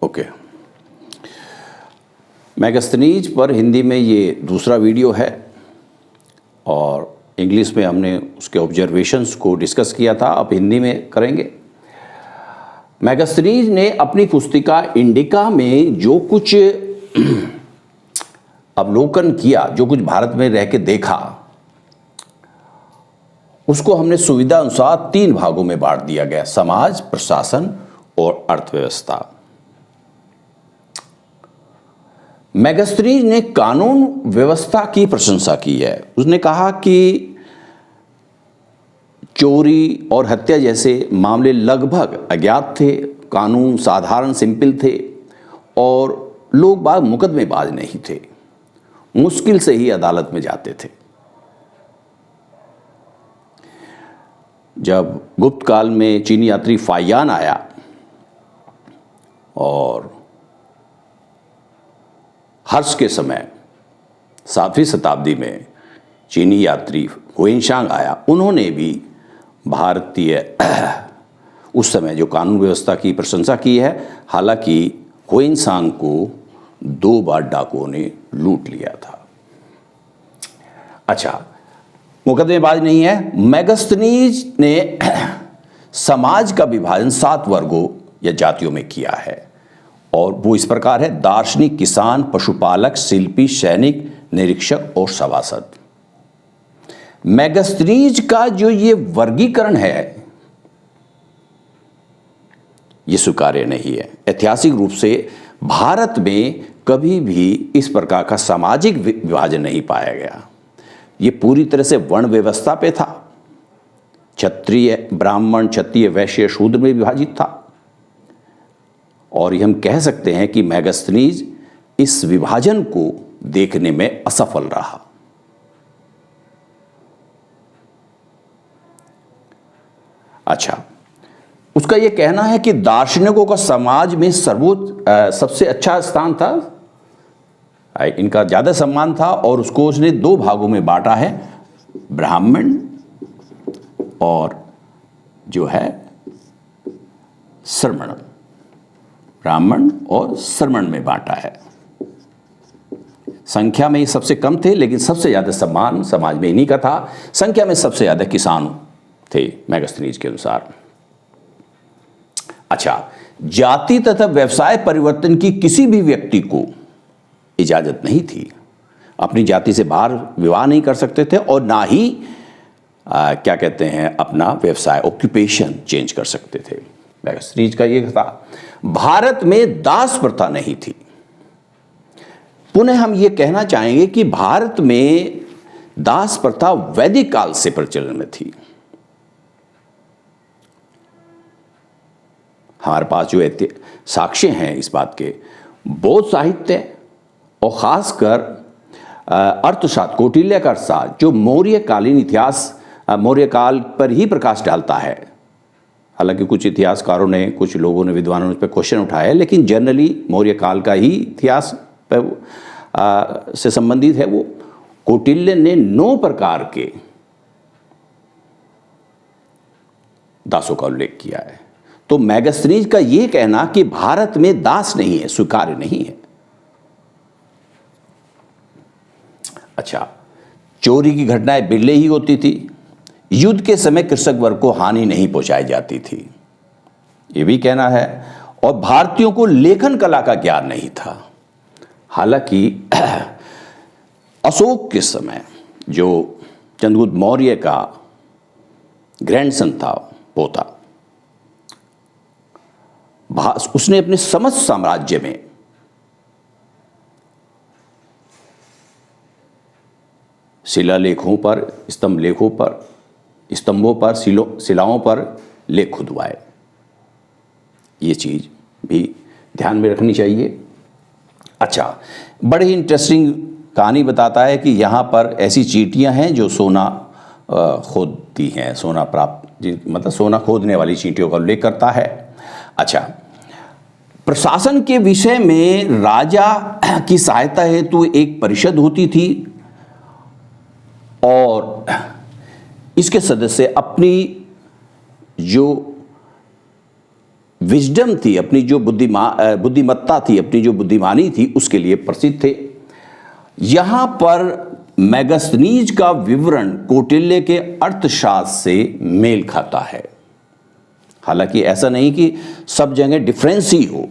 Okay, Megasthenes पर हिंदी में ये दूसरा वीडियो है और इंग्लिश में हमने उसके ऑब्जर्वेशंस को डिस्कस किया था, अब हिंदी में करेंगे। मैगस्थनीज ने अपनी पुस्तिका इंडिका में जो कुछ अवलोकन किया, जो कुछ भारत में रह के देखा, उसको हमने सुविधा अनुसार 3 भागों में बांट दिया गया: समाज, प्रशासन और अर्थव्यवस्था। मैगस्थनीज ने कानून व्यवस्था की प्रशंसा की है। उसने कहा कि चोरी और हत्या जैसे मामले लगभग अज्ञात थे, कानून साधारण सिंपल थे और लोग बाग मुकदमेबाज नहीं थे, मुश्किल से ही अदालत में जाते थे। जब गुप्त काल में चीनी यात्री फाहियान आया और हर्ष के समय 7वीं शताब्दी में चीनी यात्री हुएनसांग आया, उन्होंने भी भारतीय उस समय जो कानून व्यवस्था की प्रशंसा की है। हालांकि हुएनसांग को 2 बार डाकुओं ने लूट लिया था। अच्छा, मुकदमेबाज नहीं है। मैगस्थनीज ने समाज का विभाजन 7 वर्गों या जातियों में किया है और वो इस प्रकार है: दार्शनिक, किसान, पशुपालक, शिल्पी, सैनिक, निरीक्षक और सभासद। मैगस्थनीज का जो ये वर्गीकरण है ये स्वीकार्य नहीं है। ऐतिहासिक रूप से भारत में कभी भी इस प्रकार का सामाजिक विभाजन नहीं पाया गया। ये पूरी तरह से वर्ण व्यवस्था पे था। क्षत्रिय, ब्राह्मण, क्षत्रिय, वैश्य, शूद्र में विभाजित था और ये हम कह सकते हैं कि मैगस्थनीज इस विभाजन को देखने में असफल रहा। अच्छा, उसका यह कहना है कि दार्शनिकों का समाज में सर्वोच्च सबसे अच्छा स्थान था, इनका ज्यादा सम्मान था और उसको उसने 2 भागों में बांटा है: ब्राह्मण और जो है श्रमण। ब्राह्मण और श्रमण में बांटा है। संख्या में ये सबसे कम थे, लेकिन सबसे ज्यादा सम्मान समाज में इन्हीं का था। संख्या में सबसे ज्यादा किसान थे मैगस्थनीज के अनुसार। अच्छा, जाति तथा व्यवसाय परिवर्तन की किसी भी व्यक्ति को इजाजत नहीं थी। अपनी जाति से बाहर विवाह नहीं कर सकते थे और ना ही क्या कहते हैं अपना व्यवसाय, ऑक्यूपेशन चेंज कर सकते थे। मैगस्थनीज का ये था। भारत में दास प्रथा नहीं थी। पुनः हम ये कहना चाहेंगे कि भारत में दास प्रथा वैदिक काल से प्रचलन में थी। हमारे पास जो साक्ष्य हैं इस बात के, बौद्ध साहित्य और खासकर अर्थशास्त्र, कौटिल्य का अर्थशास्त्र, जो मौर्यकालीन इतिहास, मौर्य काल पर ही प्रकाश डालता है। हालांकि कुछ इतिहासकारों ने, कुछ लोगों ने, विद्वानों ने उस पर क्वेश्चन उठाया, लेकिन जनरली मौर्य काल का ही इतिहास से संबंधित है वो। कौटिल्य ने 9 प्रकार के दासों का उल्लेख किया है। तो मैगस्थनीज का यह कहना कि भारत में दास नहीं है, स्वीकार्य नहीं है। अच्छा, चोरी की घटनाएं बिरले ही होती थी। युद्ध के समय कृषक वर्ग को हानि नहीं पहुंचाई जाती थी, यह भी कहना है। और भारतीयों को लेखन कला का ज्ञान नहीं था। हालांकि अशोक के समय जो चंद्रगुप्त मौर्य का ग्रैंडसन था, पोता, उसने अपने समस्त साम्राज्य में शिलालेखों पर, स्तंभों पर, शिलाओं पर लेख खुदवाए। ये चीज भी ध्यान में रखनी चाहिए। अच्छा, बड़ी ही इंटरेस्टिंग कहानी बताता है कि यहाँ पर ऐसी चींटियाँ हैं जो सोना खोदती हैं, सोना प्राप्त, मतलब सोना खोदने वाली चींटियों का उल्लेख करता है। अच्छा, प्रशासन के विषय में राजा की सहायता हेतु एक परिषद होती थी और इसके सदस्य अपनी जो विजडम थी, अपनी जो बुद्धिमत्ता थी, अपनी जो बुद्धिमानी थी, उसके लिए प्रसिद्ध थे। यहां पर मेगास्थनीज का विवरण कौटिल्य के अर्थशास्त्र से मेल खाता है। हालांकि ऐसा नहीं कि सब जगह डिफरेंस ही हो,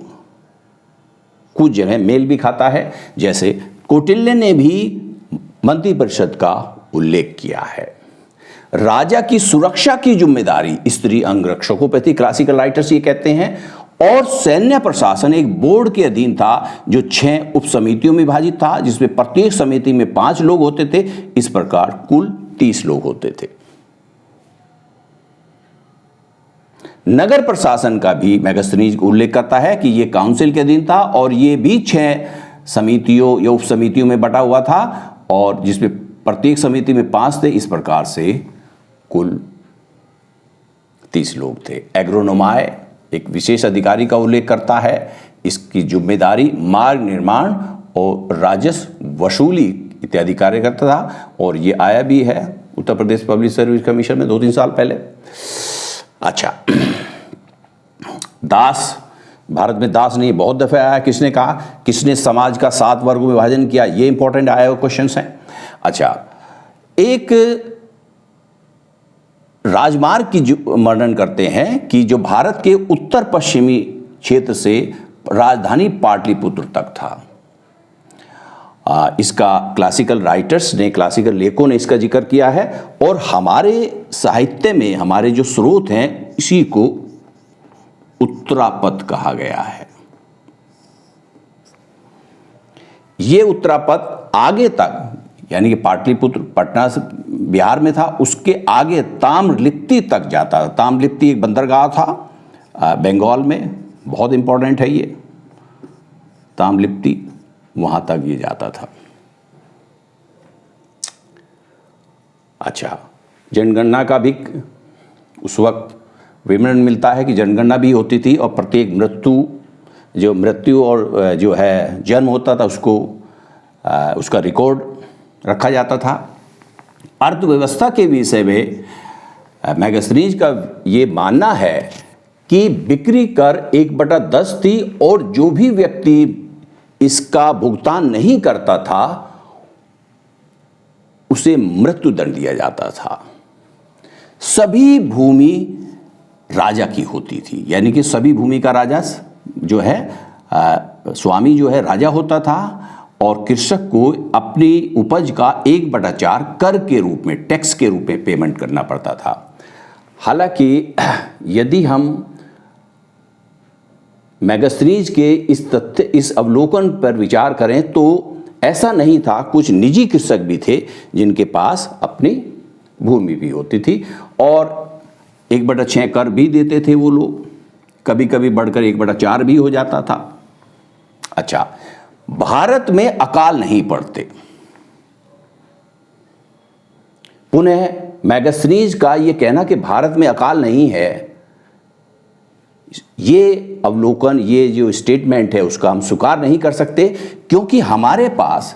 कुछ जगह मेल भी खाता है। जैसे कौटिल्य ने भी मंत्रिपरिषद का उल्लेख किया है। राजा की सुरक्षा की जिम्मेदारी स्त्री अंगरक्षकों पर थी, क्लासिकल राइटर्स ये कहते हैं, और सैन्य प्रशासन एक बोर्ड के अधीन था जो 6 उप समितियों में विभाजित था, जिसमें प्रत्येक समिति में 5 लोग होते थे। इस प्रकार कुल 30 लोग होते थे। नगर प्रशासन का भी मेगास्थनीज उल्लेख करता है कि यह काउंसिल के अधीन था और यह भी 6 समितियों या उप समितियों में बटा हुआ था, और जिसमें प्रत्येक समिति में 5 थे। इस प्रकार से कुल 30 लोग थे। एग्रोनोमाय एक विशेष अधिकारी का उल्लेख करता है। इसकी जिम्मेदारी मार्ग निर्माण और राजस्व वसूली इत्यादि कार्य करता था, और ये आया भी है Uttar Pradesh public service commission में 2-3 साल पहले। अच्छा, दास, भारत में दास नहीं, बहुत दफे आया। किसने कहा, किसने समाज का 7 वर्गों में विभाजन किया, ये इंपॉर्टेंट आया हुआ क्वेश्चन है। अच्छा, एक राजमार्ग की वर्णन करते हैं कि जो भारत के उत्तर पश्चिमी क्षेत्र से राजधानी पाटलिपुत्र तक था। इसका क्लासिकल राइटर्स ने, क्लासिकल लेखकों ने इसका जिक्र किया है, और हमारे साहित्य में हमारे जो स्रोत हैं इसी को उत्तरापद कहा गया है। ये उत्तरापद आगे तक, यानी कि पाटलिपुत्र पटना से बिहार में था, उसके आगे ताम्रलिप्ति तक जाता था। ताम्रलिप्ति एक बंदरगाह था बंगाल में, बहुत इंपॉर्टेंट है ये ताम्रलिप्ति, वहां तक ये जाता था। अच्छा, जनगणना का भी उस वक्त विवरण मिलता है कि जनगणना भी होती थी, और प्रत्येक मृत्यु और जो है जन्म होता था उसको उसका रिकॉर्ड रखा जाता था। अर्थव्यवस्था के विषय में मेगास्थनीज का ये मानना है कि बिक्री कर 1/10 थी, और जो भी व्यक्ति इसका भुगतान नहीं करता था उसे मृत्यु दंड दिया जाता था। सभी भूमि राजा की होती थी, यानी कि सभी भूमि का राजा जो है स्वामी जो है राजा होता था, और कृषक को अपनी उपज का 1/4 कर के रूप में, टैक्स के रूप में पेमेंट करना पड़ता था। हालांकि यदि हम मेगास्थनीज के इस अवलोकन पर विचार करें तो ऐसा नहीं था। कुछ निजी कृषक भी थे जिनके पास अपनी भूमि भी होती थी, और 1/6 कर भी देते थे वो लोग, कभी कभी बढ़कर 1/4 भी हो जाता था। अच्छा, भारत में अकाल नहीं पड़ते। पुनः मेगास्थनीज का ये कहना कि भारत में अकाल नहीं है, ये अवलोकन, ये जो स्टेटमेंट है उसका हम स्वीकार नहीं कर सकते, क्योंकि हमारे पास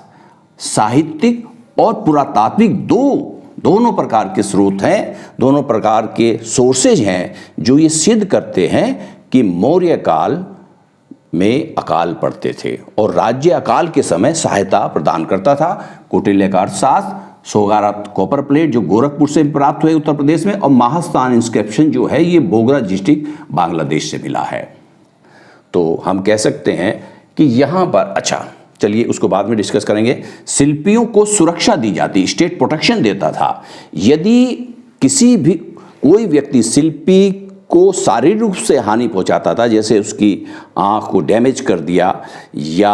साहित्यिक और पुरातात्विक दोनों प्रकार के स्रोत हैं, दोनों प्रकार के सोर्सेज हैं जो ये सिद्ध करते हैं कि मौर्य काल में अकाल पड़ते थे, और राज्य अकाल के समय सहायता प्रदान करता था। कौटिल्य का अर्थशास्त्र, सोगारात कॉपर प्लेट जो गोरखपुर से प्राप्त हुए उत्तर प्रदेश में, और महास्थान इंस्क्रिप्शन जो है ये बोगरा डिस्ट्रिक्ट बांग्लादेश से मिला है। तो हम कह सकते हैं कि यहाँ पर, अच्छा चलिए उसको बाद में डिस्कस करेंगे। शिल्पियों को सुरक्षा दी जाती, स्टेट प्रोटेक्शन देता था। यदि कोई व्यक्ति शिल्पी को शारीरिक रूप से हानि पहुंचाता था, जैसे उसकी आँख को डैमेज कर दिया, या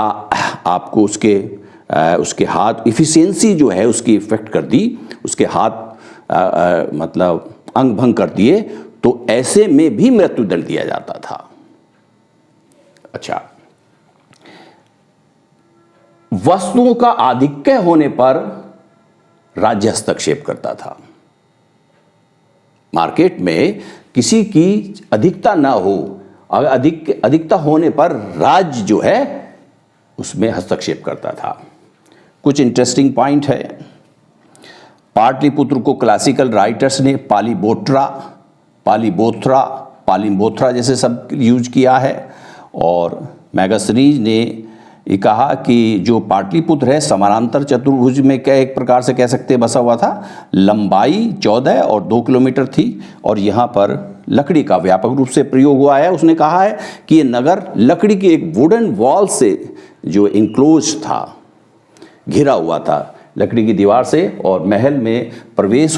आपको उसके हाथ इफिशियंसी जो है उसकी इफेक्ट कर दी, उसके हाथ मतलब अंग भंग कर दिए, तो ऐसे में भी मृत्युदंड दिया जाता था। अच्छा, वस्तुओं का आधिक्य होने पर राज्य हस्तक्षेप करता था। मार्केट में किसी की अधिकता ना हो, अगर अधिकता होने पर राज्य जो है उसमें हस्तक्षेप करता था। कुछ इंटरेस्टिंग पॉइंट है। पाटलिपुत्र को क्लासिकल राइटर्स ने पालीबोथ्रा पालिम्बोथ्रा जैसे सब यूज किया है। और मैगस्थनीज ने ये कहा कि जो पाटलिपुत्र है समानांतर चतुर्भुज में क्या एक प्रकार से कह सकते बसा हुआ था, लंबाई 14 और 2 किलोमीटर थी और यहाँ पर लकड़ी का व्यापक रूप से प्रयोग हुआ है। उसने कहा है कि ये नगर लकड़ी की एक वुडन वॉल से जो इंक्लोज था, घिरा हुआ था लकड़ी की दीवार से, और महल में प्रवेश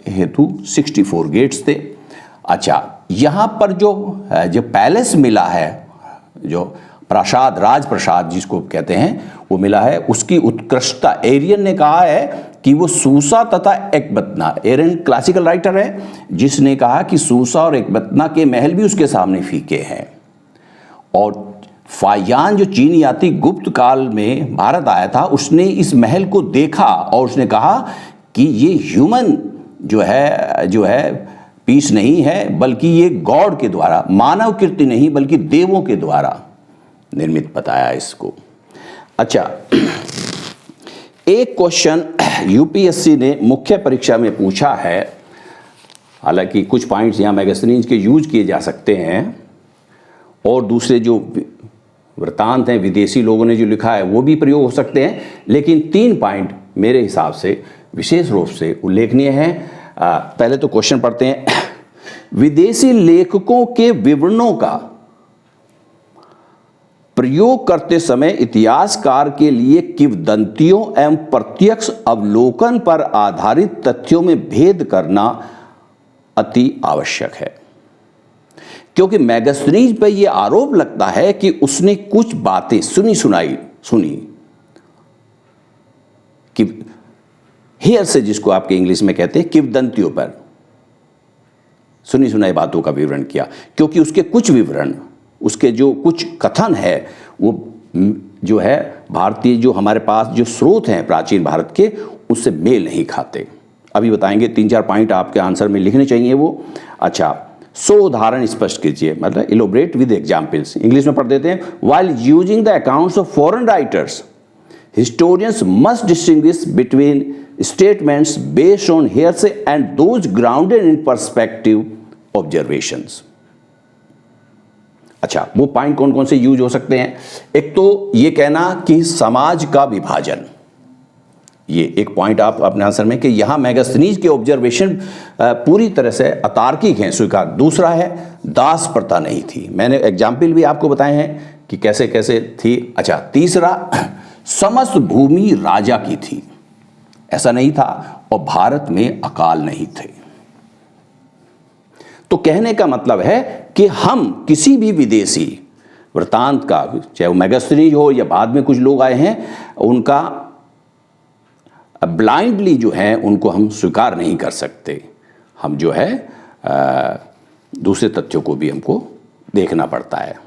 हेतु 64 गेट्स थे। अच्छा, यहाँ पर जो पैलेस मिला है, जो प्रासाद, राजप्रसाद जिसको कहते हैं, वो मिला है, उसकी उत्कृष्टता एरियन ने कहा है कि वो सूसा तथा एकबत्ना, एरियन क्लासिकल राइटर है, जिसने कहा कि सूसा और एकबत्ना के महल भी उसके सामने फीके हैं। और फायान जो चीन यात्री गुप्त काल में भारत आया था, उसने इस महल को देखा और उसने कहा कि ये ह्यूमन जो है पीस नहीं है, बल्कि ये गॉड के द्वारा, मानव कृति नहीं बल्कि देवों के द्वारा निर्मित बताया इसको। अच्छा, एक क्वेश्चन यूपीएससी ने मुख्य परीक्षा में पूछा है, हालांकि कुछ पॉइंट्स यहाँ मैगस्थनीज के यूज किए जा सकते हैं और दूसरे जो वृत्तांत हैं विदेशी लोगों ने जो लिखा है वो भी प्रयोग हो सकते हैं, लेकिन 3 पॉइंट मेरे हिसाब से विशेष रूप से उल्लेखनीय हैं। पहले तो क्वेश्चन पढ़ते हैं, विदेशी लेखकों के विवरणों का प्रयोग करते समय इतिहासकार के लिए किंवदंतियों एवं प्रत्यक्ष अवलोकन पर आधारित तथ्यों में भेद करना अति आवश्यक है, क्योंकि मैगस्थनीज पर यह आरोप लगता है कि उसने कुछ बातें सुनी कि हेयर से, जिसको आपके इंग्लिश में कहते हैं, किंवदंतियों पर सुनी सुनाई बातों का विवरण किया, क्योंकि उसके कुछ विवरण, उसके जो कुछ कथन है वो जो है भारतीय जो हमारे पास जो स्रोत हैं प्राचीन भारत के, उससे मेल नहीं खाते। अभी बताएंगे, 3-4 पॉइंट आपके आंसर में लिखने चाहिए वो। अच्छा, उदाहरण स्पष्ट कीजिए, मतलब इलोबरेट विद एग्जाम्पल्स। इंग्लिश में पढ़ देते हैं, while using the accounts of foreign writers historians must distinguish between statements based on hearsay and those grounded in perspective observations। अच्छा, वो पॉइंट कौन कौन से यूज हो सकते हैं? एक तो ये कहना कि समाज का विभाजन, ये एक पॉइंट आप अपने आंसर में, कि यहां मैगस्थनीज के ऑब्जर्वेशन पूरी तरह से अतार्किक हैं, स्वीकार। दूसरा है, दास प्रथा नहीं थी, मैंने एग्जाम्पल भी आपको बताए हैं कि कैसे कैसे थी। अच्छा, तीसरा, समस्त भूमि राजा की थी, ऐसा नहीं था, और भारत में अकाल नहीं थे। तो कहने का मतलब है कि हम किसी भी विदेशी वृत्तांत का, चाहे वो मैगस्थनीज हो या बाद में कुछ लोग आए हैं, उनका ब्लाइंडली जो है उनको हम स्वीकार नहीं कर सकते। हम जो है दूसरे तथ्यों को भी हमको देखना पड़ता है।